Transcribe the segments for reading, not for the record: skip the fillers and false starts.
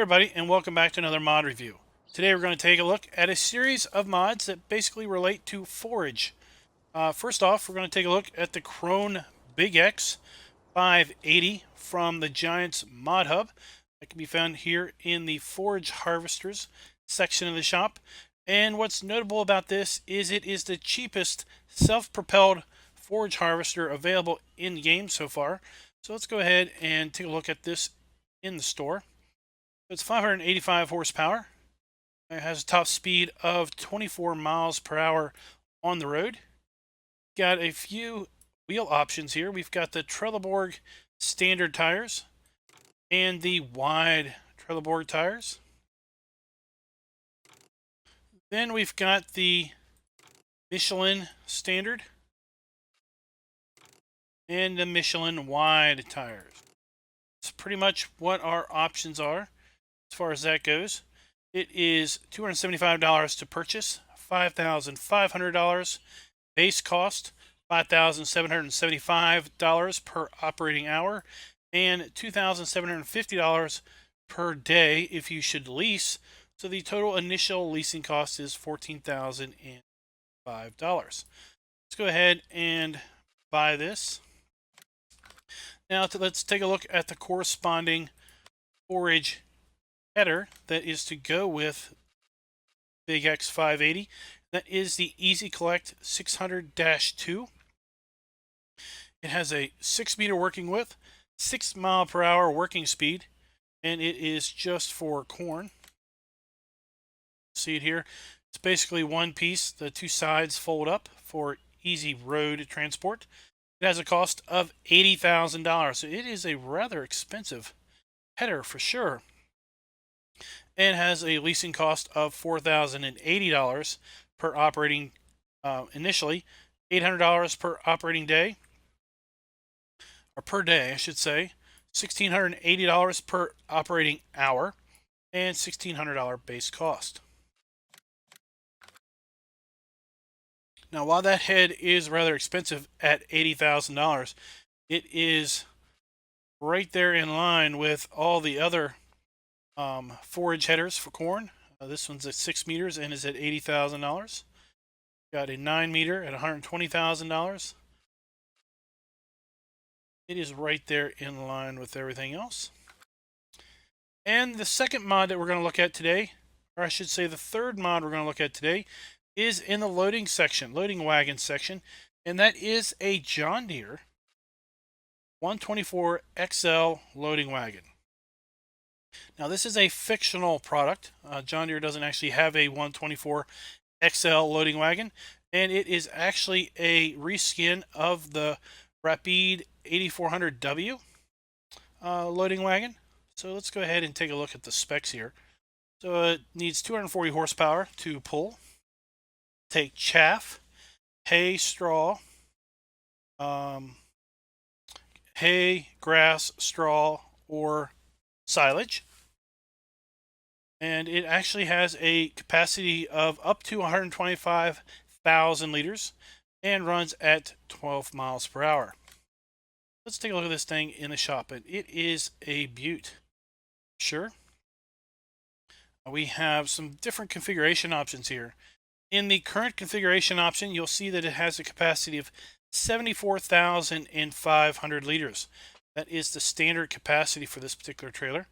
Hey everybody, and welcome back to another mod review. Today we're going to take a look at a series of mods that basically relate to forage. First off, we're going to take a look at the Crone Big X 580 from the Giants Mod Hub. That can be found here in the Forage Harvesters section of the shop. And what's notable about this is it is the cheapest self-propelled forage harvester available in the game so far. So let's go ahead and take a look at this in the store. It's 585 horsepower. It has a top speed of 24 miles per hour on the road. Got a few wheel options here. We've got the Trelleborg standard tires and the wide Trelleborg tires. Then we've got the Michelin standard and the Michelin wide tires. That's pretty much what our options are as far as that goes. It is $275 to purchase, $5,500 base cost, $5,775 per operating hour, and $2,750 per day if you should lease. So the total initial leasing cost is $14,005. Let's go ahead and buy this. Now let's take a look at the corresponding Forage Header that is to go with Big X 580. That is the Easy Collect 600-2. It has a 6-meter working width, 6 mile per hour working speed, and it is just for corn. See it here? It's basically one piece. The two sides fold up for easy road transport. It has a cost of $80,000, so it is a rather expensive header for sure. And has a leasing cost of $4,080 per operating initially, $800 per operating day, or per day, I should say, $1,680 per operating hour, and $1,600 base cost. Now, while that head is rather expensive at $80,000, it is right there in line with all the other forage headers for corn. This one's at 6 meters and is at $80,000. Got a 9 meter at $120,000. It is right there in line with everything else. And the second mod that we're going to look at today, or I should say the third mod we're going to look at today, is in the loading section, loading wagon section, and that is a John Deere 124XL loading wagon. Now, this is a fictional product. John Deere doesn't actually have a 124XL loading wagon, and it is actually a reskin of the Rapide 8400W loading wagon. So let's go ahead and take a look at the specs here. So it needs 240 horsepower to pull, take chaff, hay, straw, hay, grass, straw, or silage. And it actually has a capacity of up to 125,000 liters and runs at 12 miles per hour. Let's take a look at this thing in the shop. It is a beaut. Sure. We have some different configuration options here. In the current configuration option, you'll see that it has a capacity of 74,500 liters. That is the standard capacity for this particular trailer.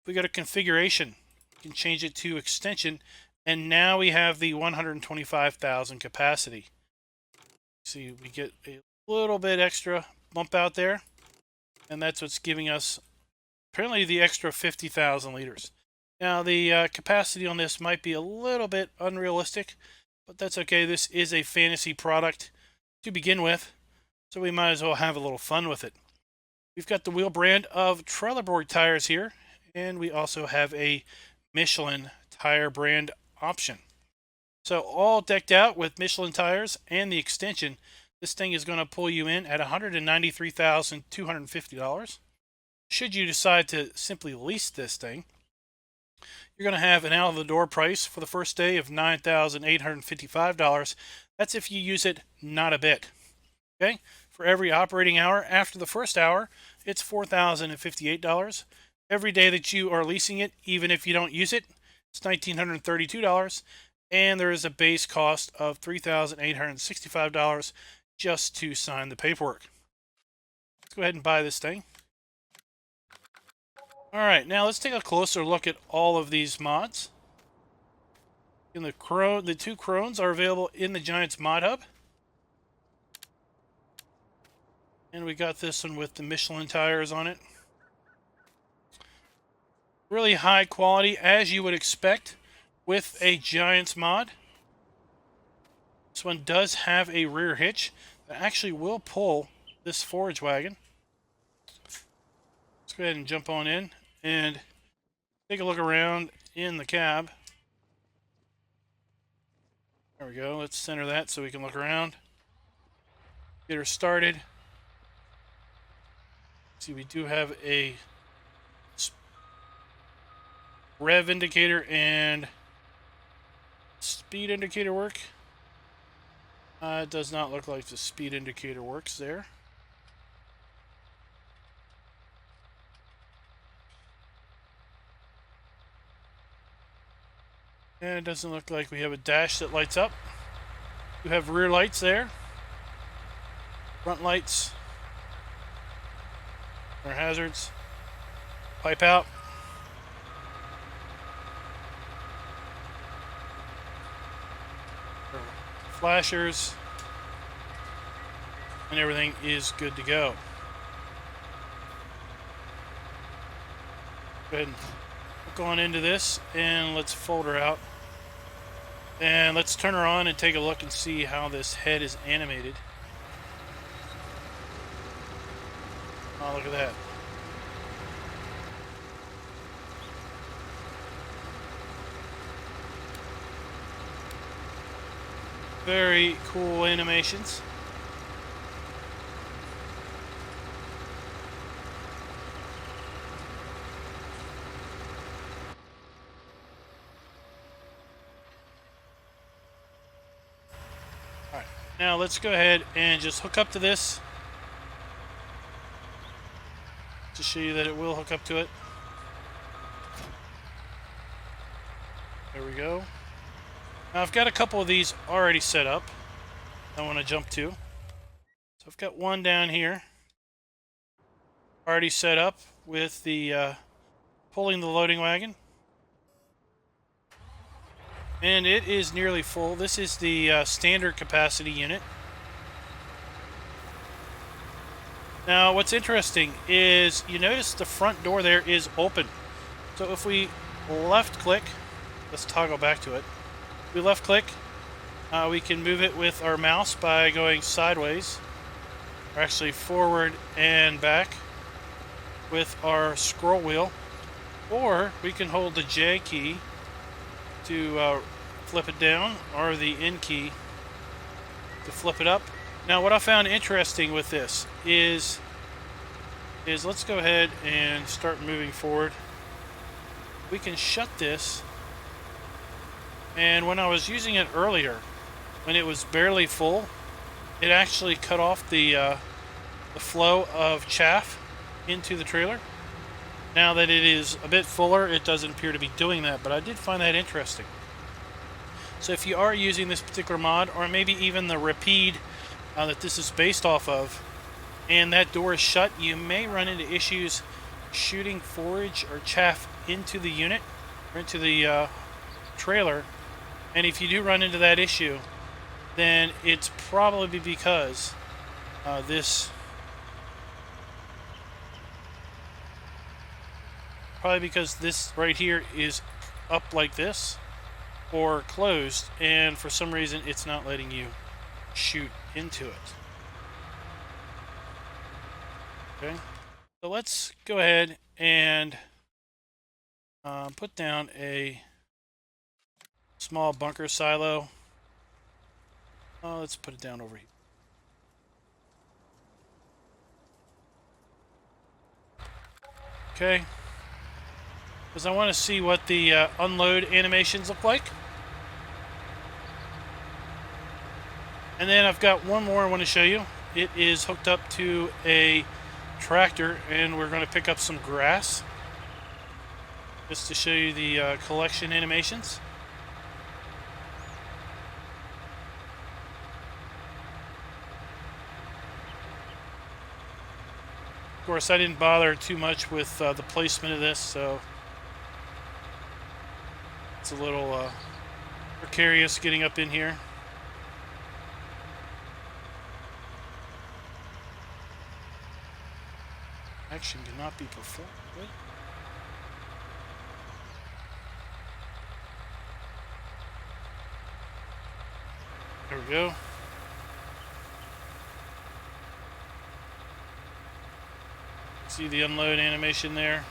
If we go to configuration, we can change it to extension, and now we have the 125,000 capacity. See, we get a little bit extra bump out there, and that's what's giving us apparently the extra 50,000 liters. Now, the capacity on this might be a little bit unrealistic, but that's okay. This is a fantasy product to begin with, so we might as well have a little fun with it. We've got the wheel brand of Trelleborg tires here, and we also have a Michelin tire brand option. So all decked out with Michelin tires and the extension, this thing is going to pull you in at $193,250. Should you decide to simply lease this thing, you're going to have an out-of-the-door price for the first day of $9,855. That's if you use it not a bit. Okay? For every operating hour after the first hour, it's $4,058. every day that you are leasing it, even if you don't use it. It's $1,932, and there is a base cost of $3,865 just to sign the paperwork. Let's go ahead and buy this thing. All right, now let's take a closer look at all of these mods. In the two Crones are available in the Giants Mod Hub. And we got this one with the Michelin tires on it. Really high quality, as you would expect with a Giants mod. This one does have a rear hitch that actually will pull this forage wagon. Let's go ahead and jump on in and take a look around in the cab. There we go. Let's center that so we can look around. Get her started. See, we do have a rev indicator and speed indicator work. It does not look like the speed indicator works there. And it doesn't look like we have a dash that lights up. We have rear lights there. Front lights. Our hazards. Pipe out. Flashers. And everything is good to go. Go ahead and hook on into this, and let's fold her out. And let's turn her on and take a look and see how this head is animated. Oh, look at that. Very cool animations. Alright, now let's go ahead and just hook up to this to show you that it will hook up to it. There we go. Now I've got a couple of these already set up I want to jump to. So I've got one down here already set up with the pulling the loading wagon. And it is nearly full. This is the standard capacity unit. Now what's interesting is you notice the front door there is open. So if we left click, let's toggle back to it. If we left click, we can move it with our mouse by going sideways, or actually forward and back with our scroll wheel, or we can hold the J key to flip it down, or the N key to flip it up. Now what I found interesting with this is let's go ahead and start moving forward. We can shut this, and when I was using it earlier, when it was barely full, it actually cut off the flow of chaff into the trailer. Now that it is a bit fuller, it doesn't appear to be doing that, but I did find that interesting. So if you are using this particular mod, or maybe even the Rapide that this is based off of, and that door is shut, you may run into issues shooting forage or chaff into the unit or into the trailer. And if you do run into that issue, then it's probably because this right here is up like this or closed, and for some reason it's not letting you shoot into it. Okay, so let's go ahead and put down a small bunker silo. Let's put it down over here. Okay, because I want to see what the unload animations look like. And then I've got one more I want to show you. It is hooked up to a tractor, and we're going to pick up some grass. just to show you the collection animations. Of course, I didn't bother too much with the placement of this, so it's a little precarious getting up in here. Action cannot be performed. Wait. There we go. See the unload animation there.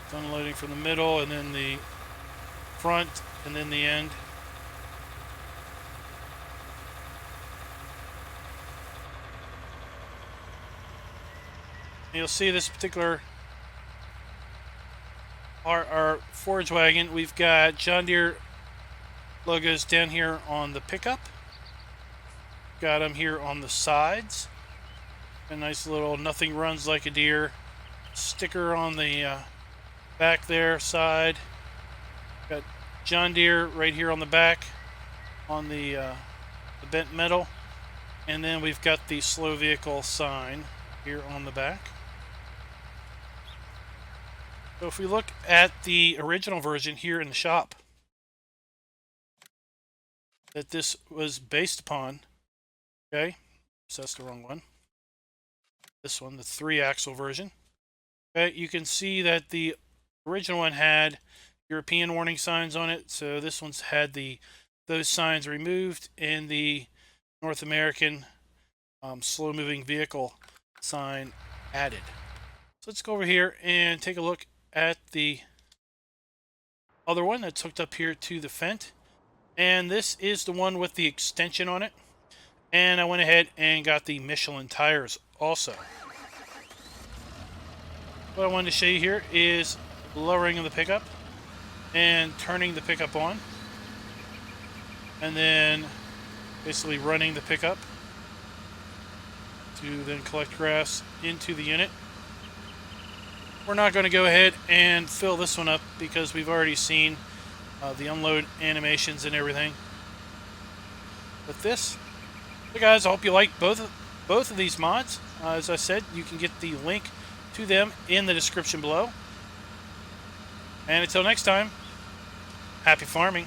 It's unloading from the middle, and then the front, and then the end. And you'll see this particular our forage wagon. We've got John Deere logos down here on the pickup. Got them here on the sides. A nice little "Nothing runs like a Deere" sticker on the back there side. Got John Deere right here on the back on the bent metal. And then we've got the slow vehicle sign here on the back. So if we look at the original version here in the shop that this was based upon, okay, so that's the wrong one. This one, the 3-axle version. Okay, you can see that the original one had European warning signs on it, so this one's had those signs removed, and the North American slow-moving vehicle sign added. So let's go over here and take a look at the other one that's hooked up here to the Fendt. And this is the one with the extension on it. And I went ahead and got the Michelin tires also. What I wanted to show you here is lowering of the pickup and turning the pickup on. And then basically running the pickup to then collect grass into the unit. We're not going to go ahead and fill this one up because we've already seen the unload animations and everything. But this, so guys, I hope you like both of these mods. As I said, you can get the link to them in the description below. And until next time, happy farming.